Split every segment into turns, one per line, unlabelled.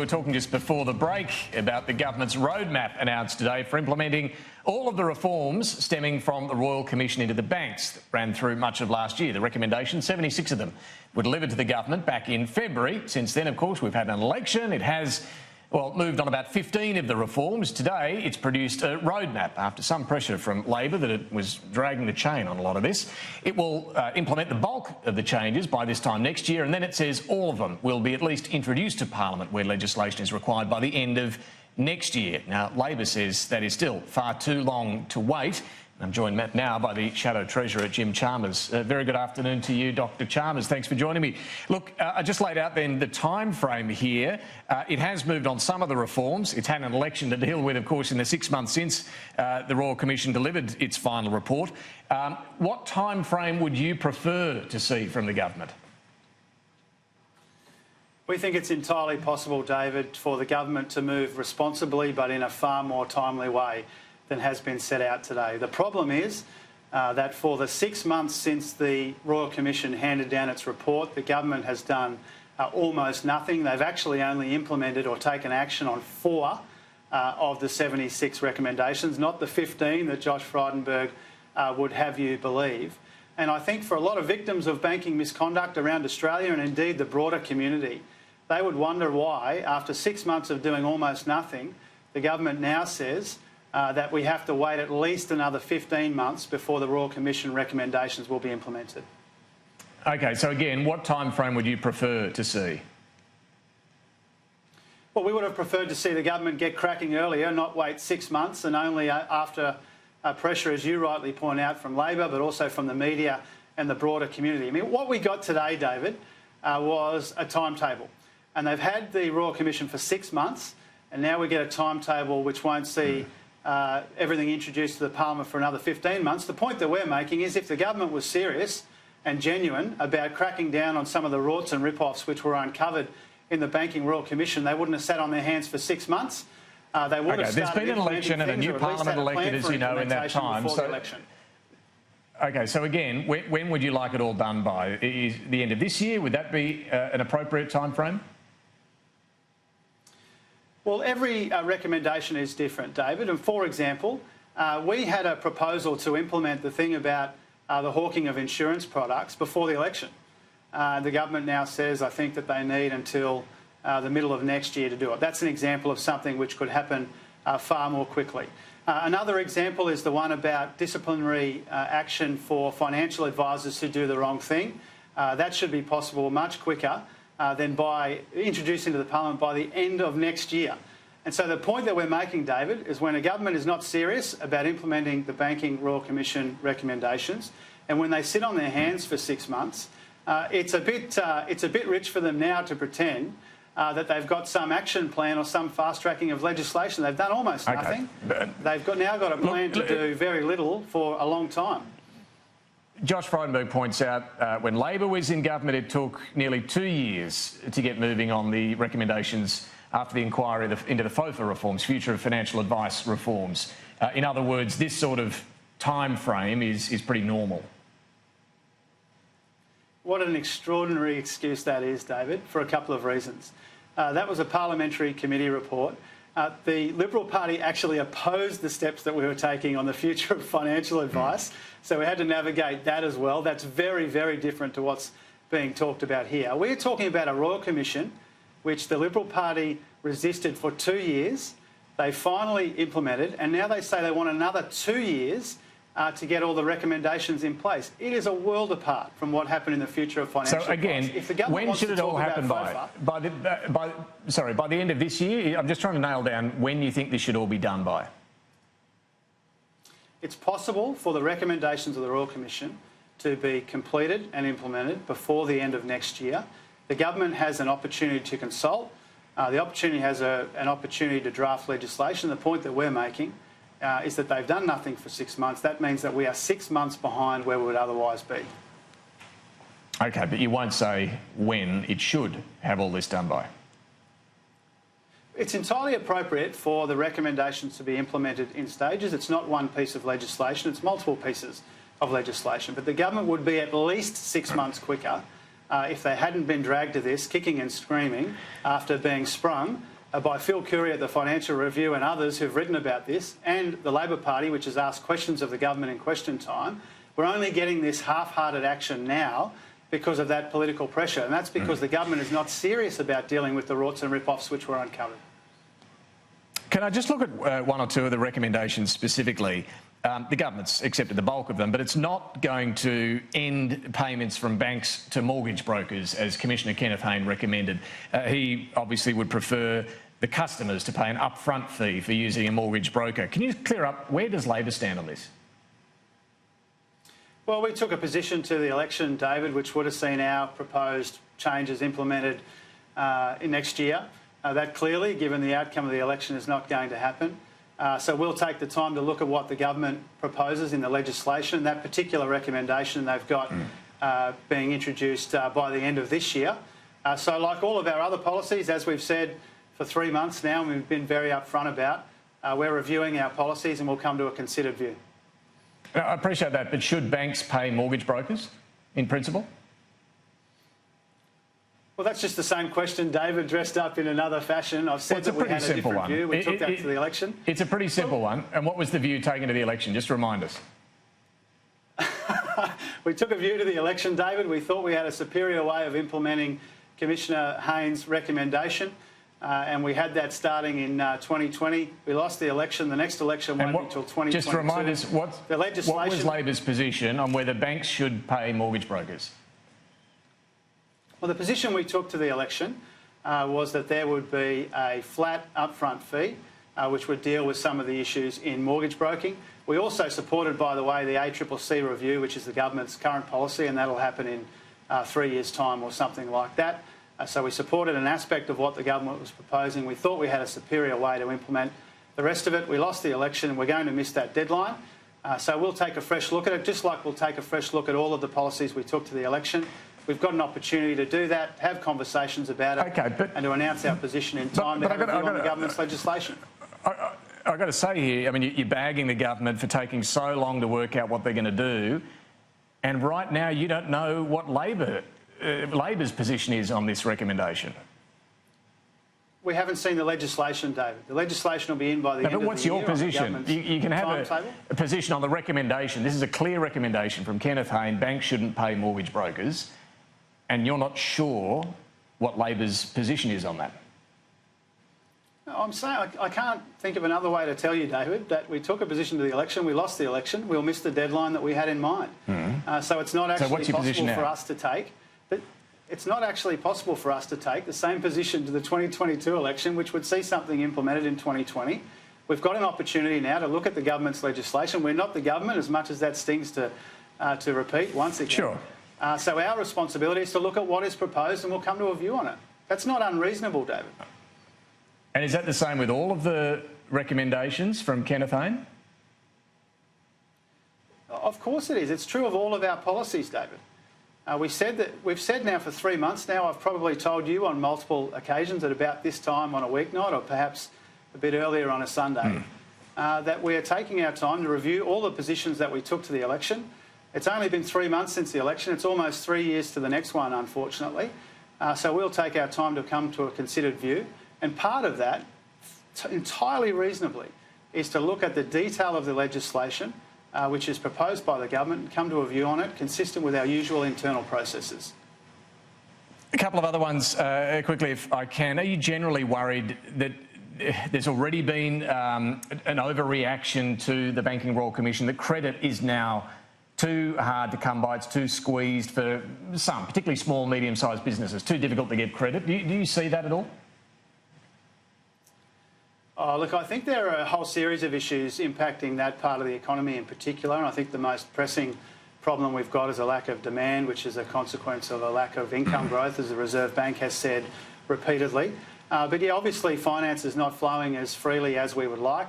were talking just before the break about the government's roadmap announced today for implementing all of the reforms stemming from the Royal Commission into the banks that ran through much of last year. The recommendations, 76 of them, were delivered to the government back in February. Since then, of course, we've had an election. It has, well, moved on about 15 of the reforms. Today, it's produced a roadmap after some pressure from Labor that it was dragging the chain on a lot of this. It will implement the bulk of the changes by this time next year, and then it says all of them will be at least introduced to Parliament where legislation is required by the end of next year. Now, Labor says that is still far too long to wait. I'm joined now by the Shadow Treasurer, Jim Chalmers. Very good afternoon to you, Dr Chalmers. Thanks for joining me. Look, I just laid out then the time frame here. It has moved on some of the reforms. It's had an election to deal with, of course, in the 6 months since the Royal Commission delivered its final report. What time frame would you prefer to see from the government?
We think it's entirely possible, David, for the government to move responsibly but in a far more timely way than has been set out today. The problem is that for the 6 months since the Royal Commission handed down its report, the government has done almost nothing. They've actually only implemented or taken action on 4 of the 76 recommendations, not the 15 that Josh Frydenberg would have you believe. And I think for a lot of victims of banking misconduct around Australia and indeed the broader community, they would wonder why, after 6 months of doing almost nothing, the government now says that we have to wait at least another 15 months before the Royal Commission recommendations will be implemented.
OK, so again, what time frame would you prefer to see?
Well, we would have preferred to see the government get cracking earlier, not wait 6 months and only after pressure, as you rightly point out, from Labor, but also from the media and the broader community. I mean, what we got today, David, was a timetable. And they've had the Royal Commission for 6 months, and now we get a timetable which won't see everything introduced to the Parliament for another 15 months. The point that we're making is if the government was serious and genuine about cracking down on some of the rorts and rip-offs which were uncovered in the Banking Royal Commission, they wouldn't have sat on their hands for 6 months. They would have
there's been an election and a new Parliament elected, as you know, in that time. OK, so again, when would you like it all done by? Is the end of this year? Would that be an appropriate time frame?
Well, every recommendation is different, David. And for example, we had a proposal to implement the thing about the hawking of insurance products before the election. The government now says, I think, that they need until the middle of next year to do it. That's an example of something which could happen far more quickly. Another example is the one about disciplinary action for financial advisors who do the wrong thing. That should be possible much quicker than by introducing to the Parliament by the end of next year. And so the point that we're making, David, is when a government is not serious about implementing the Banking Royal Commission recommendations, and when they sit on their hands for 6 months, it's a bit rich for them now to pretend that they've got some action plan or some fast-tracking of legislation. They've done almost nothing. They've now got a plan to do very little for a long time.
Josh Frydenberg points out when Labor was in government, it took nearly 2 years to get moving on the recommendations after the inquiry into the FOFA reforms, Future of Financial Advice reforms. In other words, this sort of time frame is pretty normal.
What an extraordinary excuse that is, David, for a couple of reasons. That was a parliamentary committee report. The Liberal Party actually opposed the steps that we were taking on the future of financial advice, so we had to navigate that as well. That's very, very different to what's being talked about here. We're talking about a Royal Commission which the Liberal Party resisted for 2 years. They finally implemented, and now they say they want another 2 years to get all the recommendations in place. It is a world apart from what happened in the future of financial advice.
So again, when should it all happen by? By the end of this year? I'm just trying to nail down when you think this should all be done by.
It's possible for the recommendations of the Royal Commission to be completed and implemented before the end of next year. The government has an opportunity to consult. The opportunity has an opportunity to draft legislation. The point that we're making is that they've done nothing for 6 months. That means that we are 6 months behind where we would otherwise be.
OK, but you won't say when it should have all this done by.
It's entirely appropriate for the recommendations to be implemented in stages. It's not one piece of legislation, it's multiple pieces of legislation. But the government would be at least 6 months quicker if they hadn't been dragged to this, kicking and screaming, after being sprung by Phil Curry at the Financial Review and others who've written about this, and the Labor Party, which has asked questions of the government in question time. We're only getting this half-hearted action now because of that political pressure, and that's because the government is not serious about dealing with the rorts and rip-offs which were uncovered.
Can I just look at one or two of the recommendations specifically? The government's accepted the bulk of them, but it's not going to end payments from banks to mortgage brokers, as Commissioner Kenneth Hayne recommended. He obviously would prefer the customers to pay an upfront fee for using a mortgage broker. Can you clear up, where does Labor stand on this?
Well, we took a position to the election, David, which would have seen our proposed changes implemented in next year. That clearly, given the outcome of the election, is not going to happen. So we'll take the time to look at what the government proposes in the legislation. That particular recommendation they've got being introduced by the end of this year. So like all of our other policies, as we've said for 3 months now, and we've been very upfront about, we're reviewing our policies and we'll come to a considered view.
I appreciate that, but should banks pay mortgage brokers in principle?
Well, that's just the same question, David, dressed up in another fashion. I've said that we had a different view. We took that to the election.
It's a pretty simple one. And what was the view taken to the election? Just remind us.
We took a view to the election, David. We thought we had a superior way of implementing Commissioner Hayne's recommendation, and we had that starting in 2020. We lost the election. The next election won't be until 2022.
Just remind us, what was Labor's position on whether banks should pay mortgage brokers?
Well, the position we took to the election was that there would be a flat upfront fee, which would deal with some of the issues in mortgage broking. We also supported, by the way, the ACCC review, which is the government's current policy, and that'll happen in 3 years' time or something like that. So we supported an aspect of what the government was proposing. We thought we had a superior way to implement the rest of it. We lost the election and we're going to miss that deadline. So we'll take a fresh look at it, just like we'll take a fresh look at all of the policies we took to the election. We've got an opportunity to do that, have conversations about it, and to announce our position in time to have a view on the government's legislation.
I've got to say here, I mean, you're bagging the government for taking so long to work out what they're going to do, and right now you don't know what Labor's position is on this recommendation.
We haven't seen the legislation, David. The legislation will be in by the end of the year.
But what's your position? You can have a position on the recommendation. This is a clear recommendation from Kenneth Hayne. Banks shouldn't pay mortgage brokers. And you're not sure what Labor's position is on that.
I'm saying I can't think of another way to tell you, David, that we took a position to the election, we lost the election, we'll miss the deadline that we had in mind. So it's not actually possible for us to take. It's not actually possible for us to take the same position to the 2022 election, which would see something implemented in 2020. We've got an opportunity now to look at the government's legislation. We're not the government, as much as that stings to repeat once again.
Sure.
So our responsibility is to look at what is proposed and we'll come to a view on it. That's not unreasonable, David.
And is that the same with all of the recommendations from Kenneth Hayne?
Of course it is. It's true of all of our policies, David. We've said now for 3 months now, I've probably told you on multiple occasions at about this time on a weeknight or perhaps a bit earlier on a Sunday, that we are taking our time to review all the positions that we took to the election. It's only been 3 months since the election. It's almost 3 years to the next one, unfortunately. So we'll take our time to come to a considered view. And part of that, entirely reasonably, is to look at the detail of the legislation, which is proposed by the government, and come to a view on it consistent with our usual internal processes.
A couple of other ones, quickly, if I can. Are you generally worried that there's already been an overreaction to the Banking Royal Commission, that credit is now too hard to come by, it's too squeezed for some, particularly small, medium-sized businesses, too difficult to get credit? Do you see that at all?
Oh, look, I think there are a whole series of issues impacting that part of the economy in particular, and I think the most pressing problem we've got is a lack of demand, which is a consequence of a lack of income growth, as the Reserve Bank has said repeatedly. But yeah, obviously finance is not flowing as freely as we would like.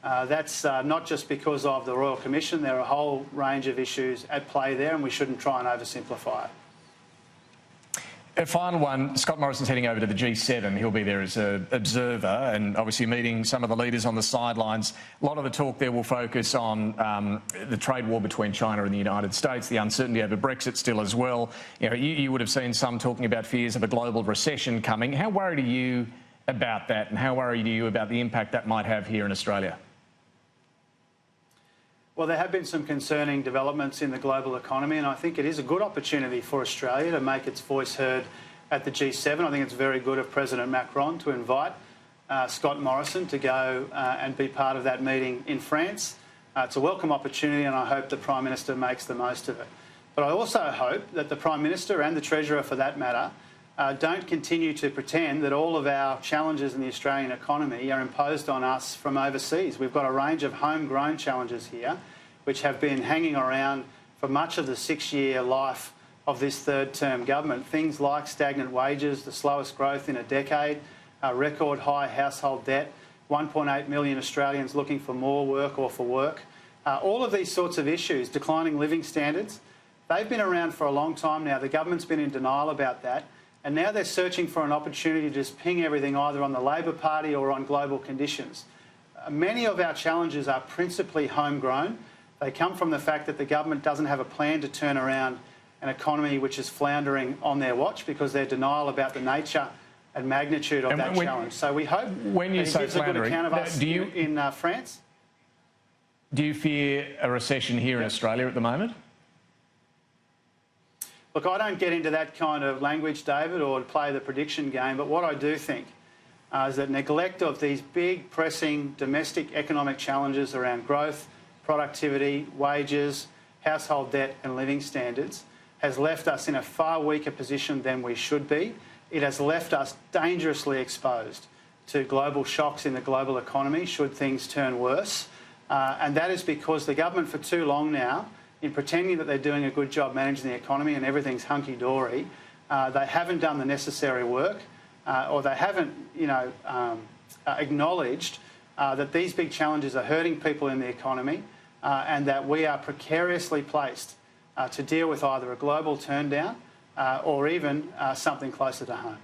That's not just because of the Royal Commission. There are a whole range of issues at play there, and we shouldn't try and oversimplify it.
A final one, Scott Morrison's heading over to the G7. He'll be there as an observer and obviously meeting some of the leaders on the sidelines. A lot of the talk there will focus on the trade war between China and the United States, the uncertainty over Brexit still as well. You know, you would have seen some talking about fears of a global recession coming. How worried are you about that, and how worried are you about the impact that might have here in Australia?
Well, there have been some concerning developments in the global economy, and I think it is a good opportunity for Australia to make its voice heard at the G7. I think it's very good of President Macron to invite Scott Morrison to go and be part of that meeting in France. It's a welcome opportunity, and I hope the Prime Minister makes the most of it. But I also hope that the Prime Minister and the Treasurer, for that matter, don't continue to pretend that all of our challenges in the Australian economy are imposed on us from overseas. We've got a range of homegrown challenges here which have been hanging around for much of the 6-year life of this third-term government. Things like stagnant wages, the slowest growth in a decade, record high household debt, 1.8 million Australians looking for more work or for work. All of these sorts of issues, declining living standards, they've been around for a long time now. The government's been in denial about that. And now they're searching for an opportunity to just ping everything either on the Labor Party or on global conditions. Many of our challenges are principally homegrown. They come from the fact that the government doesn't have a plan to turn around an economy which is floundering on their watch because their denial about the nature and magnitude of that challenge. So we hope
when you
that
say
he gives a good account of us in France.
Do you fear a recession here in Australia at the moment?
Look, I don't get into that kind of language, David, or play the prediction game, but what I do think is that neglect of these big, pressing domestic economic challenges around growth, productivity, wages, household debt and living standards has left us in a far weaker position than we should be. It has left us dangerously exposed to global shocks in the global economy should things turn worse. And that is because the government for too long now, in pretending that they're doing a good job managing the economy and everything's hunky-dory, they haven't done the necessary work or they haven't, acknowledged that these big challenges are hurting people in the economy and that we are precariously placed to deal with either a global turndown or even something closer to home.